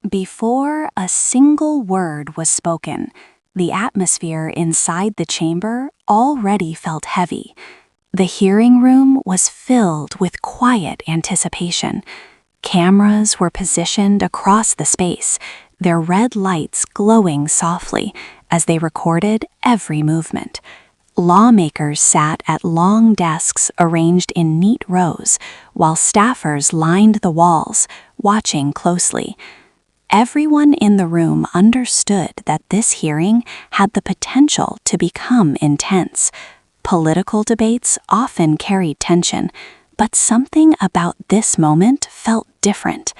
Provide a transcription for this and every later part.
Before a single word was spoken, the atmosphere inside the chamber already felt heavy. The hearing room was filled with quiet anticipation. Cameras were positioned across the space, their red lights glowing softly as they recorded every movement. Lawmakers sat at long desks arranged in neat rows, while staffers lined the walls, watching closely. Everyone in the room understood that this hearing had the potential to become intense. Political debates often carried tension, but something about this moment felt different.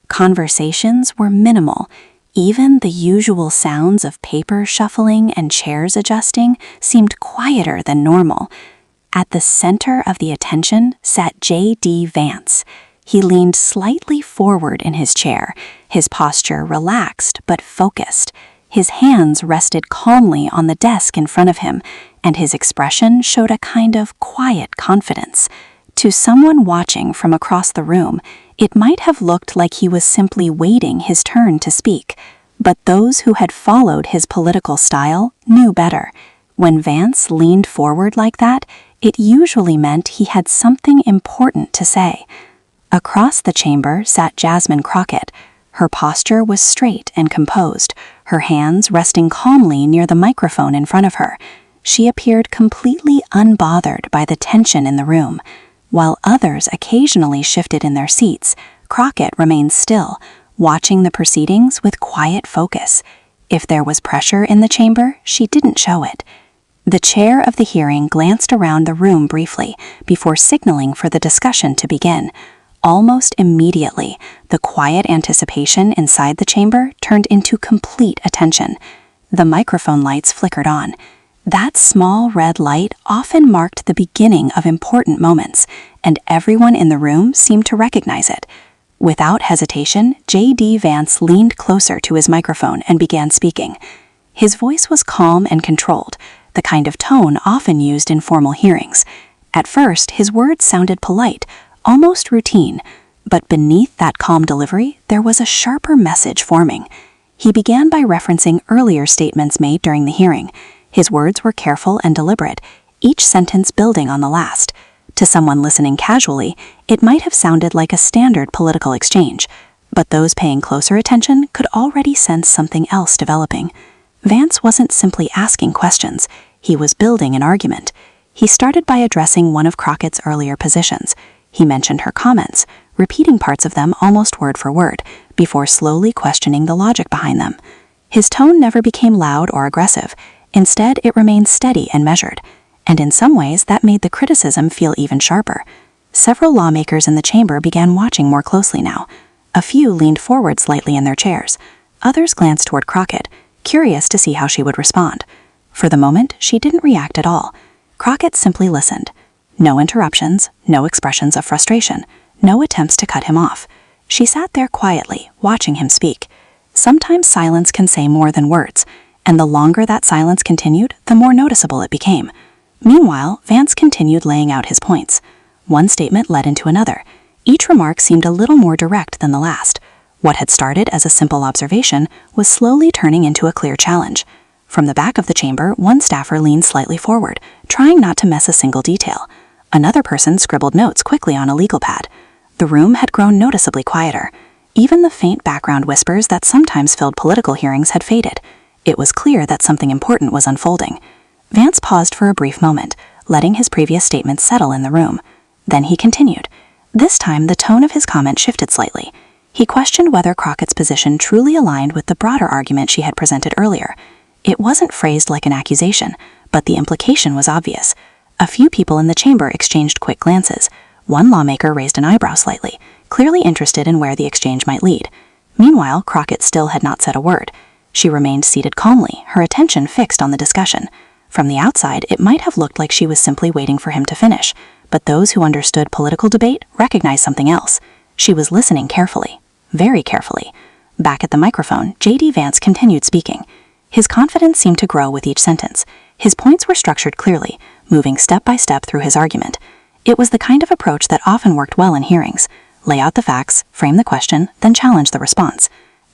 Conversations were minimal. Even the usual sounds of paper shuffling and chairs adjusting seemed quieter than normal. At the center of the attention sat JD Vance. He leaned slightly forward in his chair, his posture relaxed but focused. His hands rested calmly on the desk in front of him, and his expression showed a kind of quiet confidence. To someone watching from across the room, it might have looked like he was simply waiting his turn to speak, but those who had followed his political style knew better. When Vance leaned forward like that, it usually meant he had something important to say. Across the chamber sat Jasmine Crockett. Her posture was straight and composed, her hands resting calmly near the microphone in front of her. She appeared completely unbothered by the tension in the room. While others occasionally shifted in their seats, Crockett remained still, watching the proceedings with quiet focus. If there was pressure in the chamber, she didn't show it. The chair of the hearing glanced around the room briefly before signaling for the discussion to begin. Almost immediately, the quiet anticipation inside the chamber turned into complete attention. The microphone lights flickered on. That small red light often marked the beginning of important moments, and everyone in the room seemed to recognize it. Without hesitation, JD Vance leaned closer to his microphone and began speaking. His voice was calm and controlled, the kind of tone often used in formal hearings. At first, his words sounded polite, almost routine, but beneath that calm delivery, there was a sharper message forming. He began by referencing earlier statements made during the hearing. His words were careful and deliberate, each sentence building on the last. To someone listening casually, it might have sounded like a standard political exchange, but those paying closer attention could already sense something else developing. Vance wasn't simply asking questions, he was building an argument. He started by addressing one of Crockett's earlier positions. He mentioned her comments, repeating parts of them almost word for word, before slowly questioning the logic behind them. His tone never became loud or aggressive. Instead, it remained steady and measured, and in some ways that made the criticism feel even sharper. Several lawmakers in the chamber began watching more closely now. A few leaned forward slightly in their chairs. Others glanced toward Crockett, curious to see how she would respond. For the moment, she didn't react at all. Crockett simply listened. No interruptions, no expressions of frustration, no attempts to cut him off. She sat there quietly, watching him speak. Sometimes silence can say more than words, and the longer that silence continued, the more noticeable it became. Meanwhile, Vance continued laying out his points. One statement led into another. Each remark seemed a little more direct than the last. What had started as a simple observation was slowly turning into a clear challenge. From the back of the chamber, one staffer leaned slightly forward, trying not to miss a single detail. Another person scribbled notes quickly on a legal pad. The room had grown noticeably quieter. Even the faint background whispers that sometimes filled political hearings had faded. It was clear that something important was unfolding. Vance paused for a brief moment, letting his previous statements settle in the room. Then he continued. This time, the tone of his comment shifted slightly. He questioned whether Crockett's position truly aligned with the broader argument she had presented earlier. It wasn't phrased like an accusation, but the implication was obvious. A few people in the chamber exchanged quick glances. One lawmaker raised an eyebrow slightly, clearly interested in where the exchange might lead. Meanwhile, Crockett still had not said a word. She remained seated calmly, her attention fixed on the discussion. From the outside, it might have looked like she was simply waiting for him to finish, but those who understood political debate recognized something else. She was listening carefully, very carefully. Back at the microphone, JD Vance continued speaking. His confidence seemed to grow with each sentence. His points were structured clearly, moving step by step through his argument. It was the kind of approach that often worked well in hearings. Lay out the facts, frame the question, then challenge the response.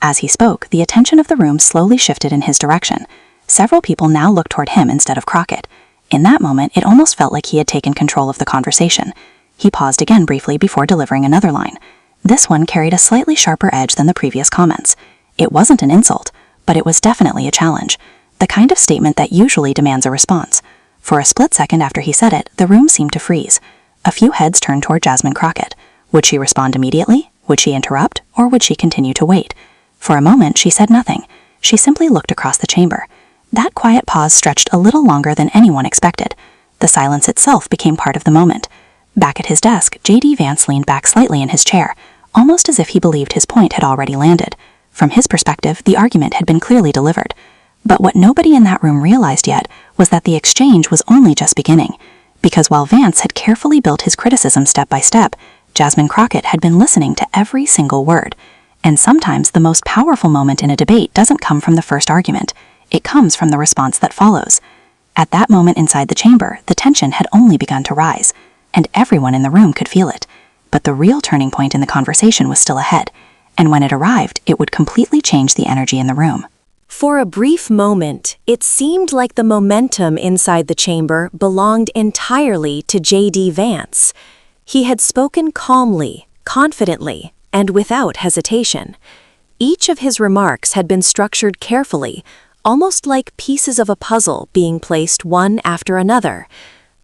As he spoke, the attention of the room slowly shifted in his direction. Several people now looked toward him instead of Crockett. In that moment, it almost felt like he had taken control of the conversation. He paused again briefly before delivering another line. This one carried a slightly sharper edge than the previous comments. It wasn't an insult, but it was definitely a challenge, the kind of statement that usually demands a response. For a split second after he said it, the room seemed to freeze. A few heads turned toward Jasmine Crockett. Would she respond immediately? Would she interrupt? Or would she continue to wait? For a moment, she said nothing. She simply looked across the chamber. That quiet pause stretched a little longer than anyone expected. The silence itself became part of the moment. Back at his desk, JD Vance leaned back slightly in his chair, almost as if he believed his point had already landed. From his perspective, the argument had been clearly delivered. But what nobody in that room realized yet was that the exchange was only just beginning. Because while Vance had carefully built his criticism step by step, Jasmine Crockett had been listening to every single word. And sometimes the most powerful moment in a debate doesn't come from the first argument. It comes from the response that follows. At that moment inside the chamber, the tension had only begun to rise, and everyone in the room could feel it. But the real turning point in the conversation was still ahead, and when it arrived, it would completely change the energy in the room. For a brief moment, it seemed like the momentum inside the chamber belonged entirely to JD Vance. He had spoken calmly, confidently, and without hesitation. Each of his remarks had been structured carefully, almost like pieces of a puzzle being placed one after another.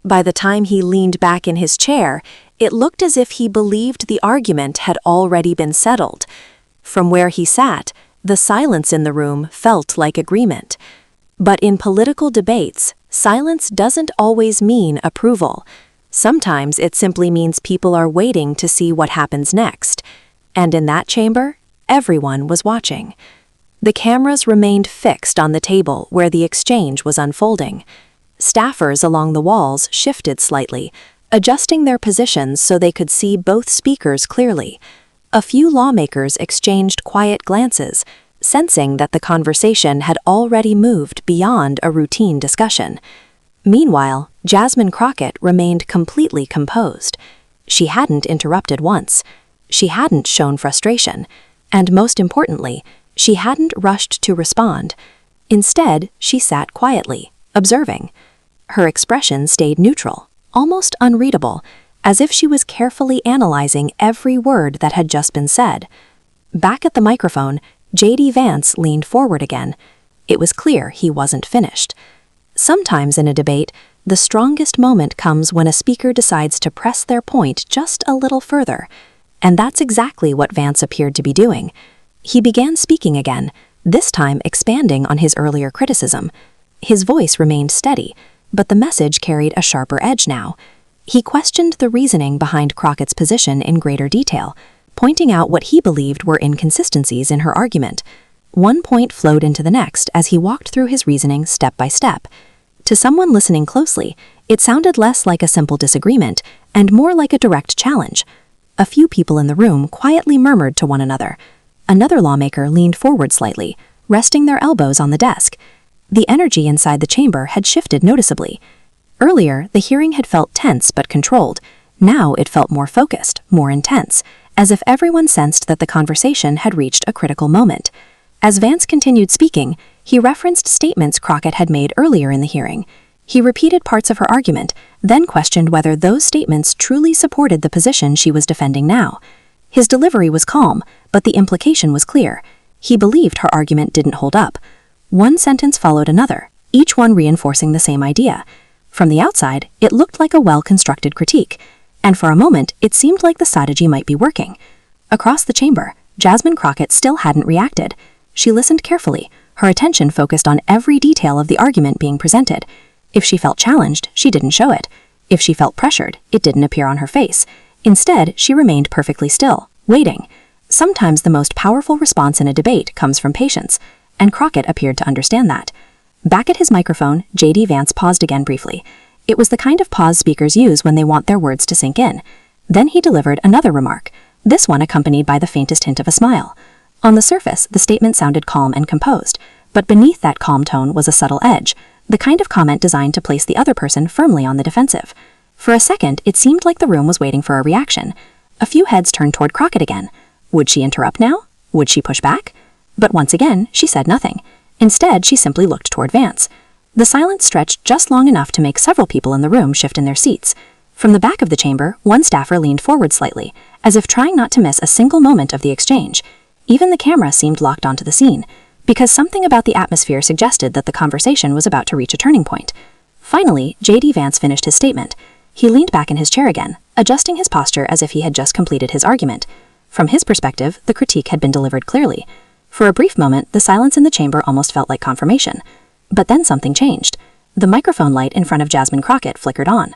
By the time he leaned back in his chair, it looked as if he believed the argument had already been settled. From where he sat, the silence in the room felt like agreement. But in political debates, silence doesn't always mean approval. Sometimes it simply means people are waiting to see what happens next. And in that chamber, everyone was watching. The cameras remained fixed on the table where the exchange was unfolding. Staffers along the walls shifted slightly, adjusting their positions so they could see both speakers clearly. A few lawmakers exchanged quiet glances, sensing that the conversation had already moved beyond a routine discussion. Meanwhile, Jasmine Crockett remained completely composed. She hadn't interrupted once. She hadn't shown frustration. And most importantly, she hadn't rushed to respond. Instead, she sat quietly, observing. Her expression stayed neutral, almost unreadable, as if she was carefully analyzing every word that had just been said. Back at the microphone, JD Vance leaned forward again. It was clear he wasn't finished. Sometimes in a debate, the strongest moment comes when a speaker decides to press their point just a little further. And that's exactly what Vance appeared to be doing. He began speaking again, this time expanding on his earlier criticism. His voice remained steady, but the message carried a sharper edge now. He questioned the reasoning behind Crockett's position in greater detail, pointing out what he believed were inconsistencies in her argument. One point flowed into the next as he walked through his reasoning step by step. To someone listening closely, it sounded less like a simple disagreement and more like a direct challenge. A few people in the room quietly murmured to one another. Another lawmaker leaned forward slightly, resting their elbows on the desk. The energy inside the chamber had shifted noticeably. Earlier, the hearing had felt tense but controlled. Now it felt more focused, more intense, as if everyone sensed that the conversation had reached a critical moment. As Vance continued speaking, he referenced statements Crockett had made earlier in the hearing. He repeated parts of her argument, then questioned whether those statements truly supported the position she was defending now. His delivery was calm, but the implication was clear. He believed her argument didn't hold up. One sentence followed another, each one reinforcing the same idea. From the outside, it looked like a well-constructed critique, and for a moment, it seemed like the strategy might be working. Across the chamber, Jasmine Crockett still hadn't reacted. She listened carefully, her attention focused on every detail of the argument being presented. If she felt challenged, she didn't show it. If she felt pressured, it didn't appear on her face. Instead, she remained perfectly still, waiting. Sometimes the most powerful response in a debate comes from patience, and Crockett appeared to understand that. Back at his microphone, JD Vance paused again briefly. It was the kind of pause speakers use when they want their words to sink in. Then he delivered another remark, this one accompanied by the faintest hint of a smile. On the surface, the statement sounded calm and composed, but beneath that calm tone was a subtle edge, the kind of comment designed to place the other person firmly on the defensive. For a second, it seemed like the room was waiting for a reaction. A few heads turned toward Crockett again. Would she interrupt now? Would she push back? But once again, she said nothing. Instead, she simply looked toward Vance. The silence stretched just long enough to make several people in the room shift in their seats. From the back of the chamber, one staffer leaned forward slightly, as if trying not to miss a single moment of the exchange. Even the camera seemed locked onto the scene, because something about the atmosphere suggested that the conversation was about to reach a turning point. Finally, JD Vance finished his statement. He leaned back in his chair again, adjusting his posture as if he had just completed his argument. From his perspective, the critique had been delivered clearly. For a brief moment, the silence in the chamber almost felt like confirmation. But then something changed. The microphone light in front of Jasmine Crockett flickered on.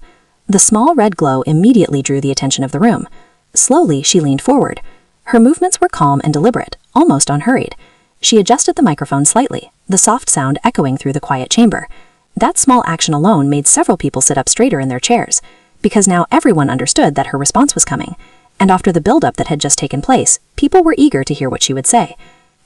The small red glow immediately drew the attention of the room. Slowly, she leaned forward. Her movements were calm and deliberate, almost unhurried. She adjusted the microphone slightly, the soft sound echoing through the quiet chamber. That small action alone made several people sit up straighter in their chairs, because now everyone understood that her response was coming. And after the build-up that had just taken place, people were eager to hear what she would say.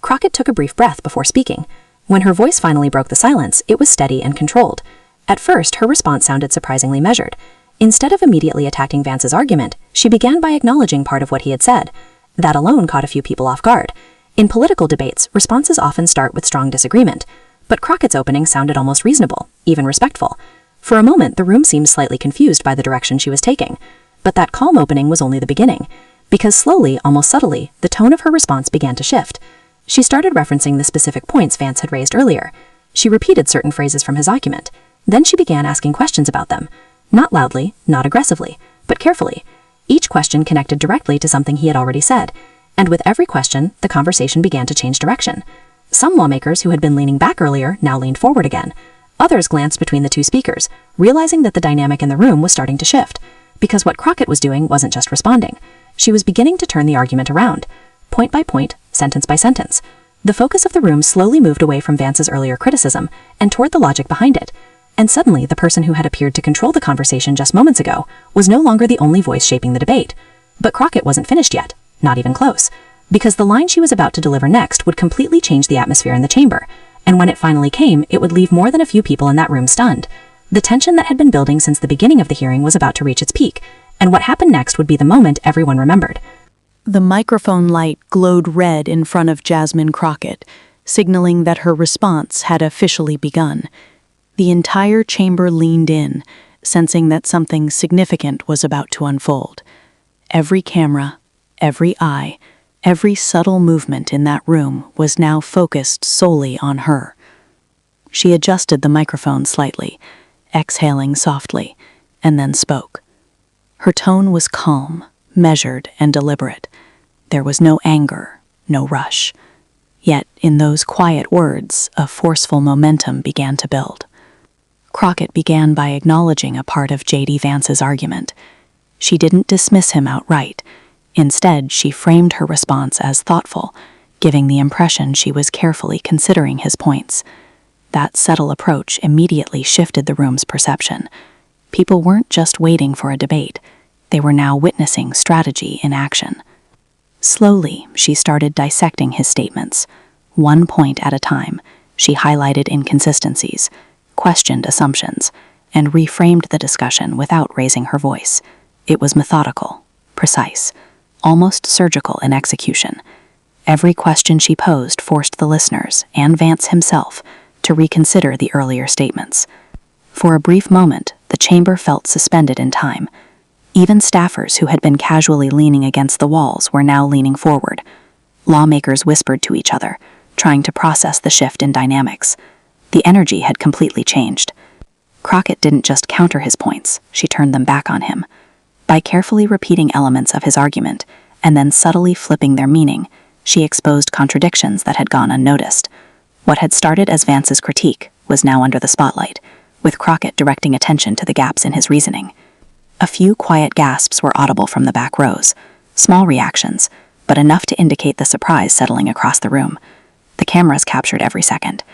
Crockett took a brief breath before speaking. When her voice finally broke the silence, it was steady and controlled. At first, her response sounded surprisingly measured. Instead of immediately attacking Vance's argument, she began by acknowledging part of what he had said. That alone caught a few people off guard. In political debates, responses often start with strong disagreement, but Crockett's opening sounded almost reasonable, even respectful. For a moment, the room seemed slightly confused by the direction she was taking. But that calm opening was only the beginning, because slowly, almost subtly, the tone of her response began to shift. She started referencing the specific points Vance had raised earlier. She repeated certain phrases from his argument. Then she began asking questions about them. Not loudly, not aggressively, but carefully. Each question connected directly to something he had already said, and with every question, the conversation began to change direction. Some lawmakers who had been leaning back earlier now leaned forward again. Others glanced between the two speakers, realizing that the dynamic in the room was starting to shift, because what Crockett was doing wasn't just responding. She was beginning to turn the argument around, point by point, sentence by sentence. The focus of the room slowly moved away from Vance's earlier criticism and toward the logic behind it. And suddenly, the person who had appeared to control the conversation just moments ago was no longer the only voice shaping the debate. But Crockett wasn't finished yet, not even close, because the line she was about to deliver next would completely change the atmosphere in the chamber, and when it finally came, it would leave more than a few people in that room stunned. The tension that had been building since the beginning of the hearing was about to reach its peak, and what happened next would be the moment everyone remembered. The microphone light glowed red in front of Jasmine Crockett, signaling that her response had officially begun. The entire chamber leaned in, sensing that something significant was about to unfold. Every camera, every eye, every subtle movement in that room was now focused solely on her. She adjusted the microphone slightly, exhaling softly, and then spoke. Her tone was calm, measured, and deliberate. There was no anger, no rush. Yet, in those quiet words, a forceful momentum began to build. Crockett began by acknowledging a part of JD Vance's argument. She didn't dismiss him outright. Instead, she framed her response as thoughtful, giving the impression she was carefully considering his points. That subtle approach immediately shifted the room's perception. People weren't just waiting for a debate. They were now witnessing strategy in action. Slowly, she started dissecting his statements. One point at a time, she highlighted inconsistencies, questioned assumptions, and reframed the discussion without raising her voice. It was methodical, precise, almost surgical in execution. Every question she posed forced the listeners, and Vance himself, to reconsider the earlier statements. For a brief moment, the chamber felt suspended in time. Even staffers who had been casually leaning against the walls were now leaning forward. Lawmakers whispered to each other, trying to process the shift in dynamics. The energy had completely changed. Crockett didn't just counter his points, she turned them back on him. By carefully repeating elements of his argument, and then subtly flipping their meaning, she exposed contradictions that had gone unnoticed. What had started as Vance's critique was now under the spotlight, with Crockett directing attention to the gaps in his reasoning. A few quiet gasps were audible from the back rows, small reactions, but enough to indicate the surprise settling across the room. The cameras captured every second.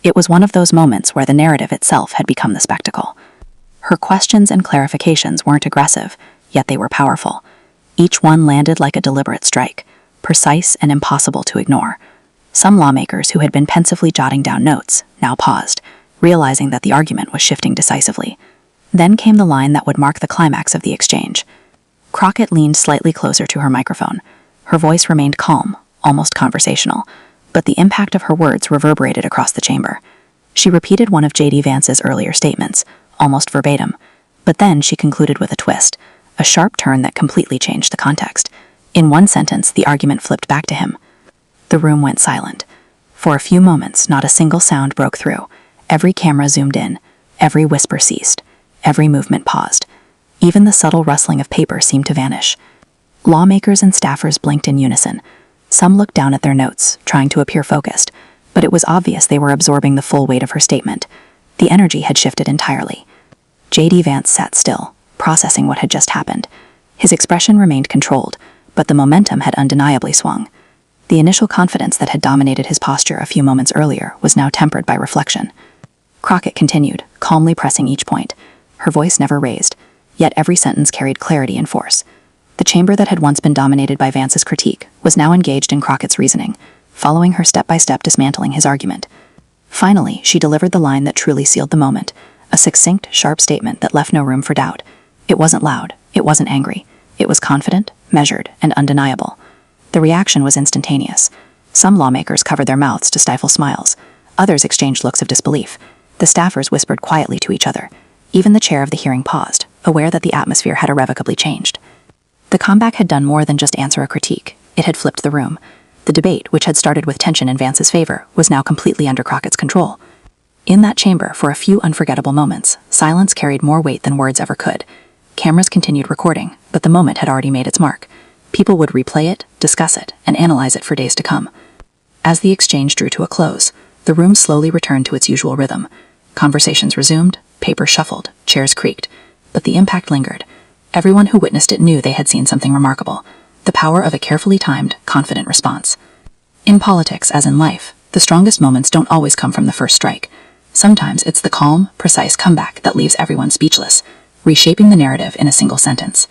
It was one of those moments where the narrative itself had become the spectacle. Her questions and clarifications weren't aggressive, yet they were powerful. Each one landed like a deliberate strike, precise and impossible to ignore. Some lawmakers who had been pensively jotting down notes now paused, realizing that the argument was shifting decisively. Then came the line that would mark the climax of the exchange. Crockett leaned slightly closer to her microphone. Her voice remained calm, almost conversational, but the impact of her words reverberated across the chamber. She repeated one of JD Vance's earlier statements, almost verbatim, but then she concluded with a twist, a sharp turn that completely changed the context. In one sentence, the argument flipped back to him. The room went silent. For a few moments, not a single sound broke through. Every camera zoomed in. Every whisper ceased. Every movement paused. Even the subtle rustling of paper seemed to vanish. Lawmakers and staffers blinked in unison. Some looked down at their notes, trying to appear focused, but it was obvious they were absorbing the full weight of her statement. The energy had shifted entirely. JD Vance sat still, processing what had just happened. His expression remained controlled, but the momentum had undeniably swung. The initial confidence that had dominated his posture a few moments earlier was now tempered by reflection. Crockett continued, calmly pressing each point. Her voice never raised, yet every sentence carried clarity and force. The chamber that had once been dominated by Vance's critique was now engaged in Crockett's reasoning, following her step-by-step dismantling his argument. Finally, she delivered the line that truly sealed the moment, a succinct, sharp statement that left no room for doubt. It wasn't loud, it wasn't angry. It was confident, measured, and undeniable. The reaction was instantaneous. Some lawmakers covered their mouths to stifle smiles. Others exchanged looks of disbelief. The staffers whispered quietly to each other. Even the chair of the hearing paused, aware that the atmosphere had irrevocably changed. The comeback had done more than just answer a critique. It had flipped the room. The debate, which had started with tension in Vance's favor, was now completely under Crockett's control. In that chamber, for a few unforgettable moments, silence carried more weight than words ever could. Cameras continued recording, but the moment had already made its mark. People would replay it, discuss it, and analyze it for days to come. As the exchange drew to a close, the room slowly returned to its usual rhythm. Conversations resumed, papers shuffled, chairs creaked, but the impact lingered. Everyone who witnessed it knew they had seen something remarkable, the power of a carefully timed, confident response. In politics, as in life, the strongest moments don't always come from the first strike. Sometimes it's the calm, precise comeback that leaves everyone speechless, reshaping the narrative in a single sentence.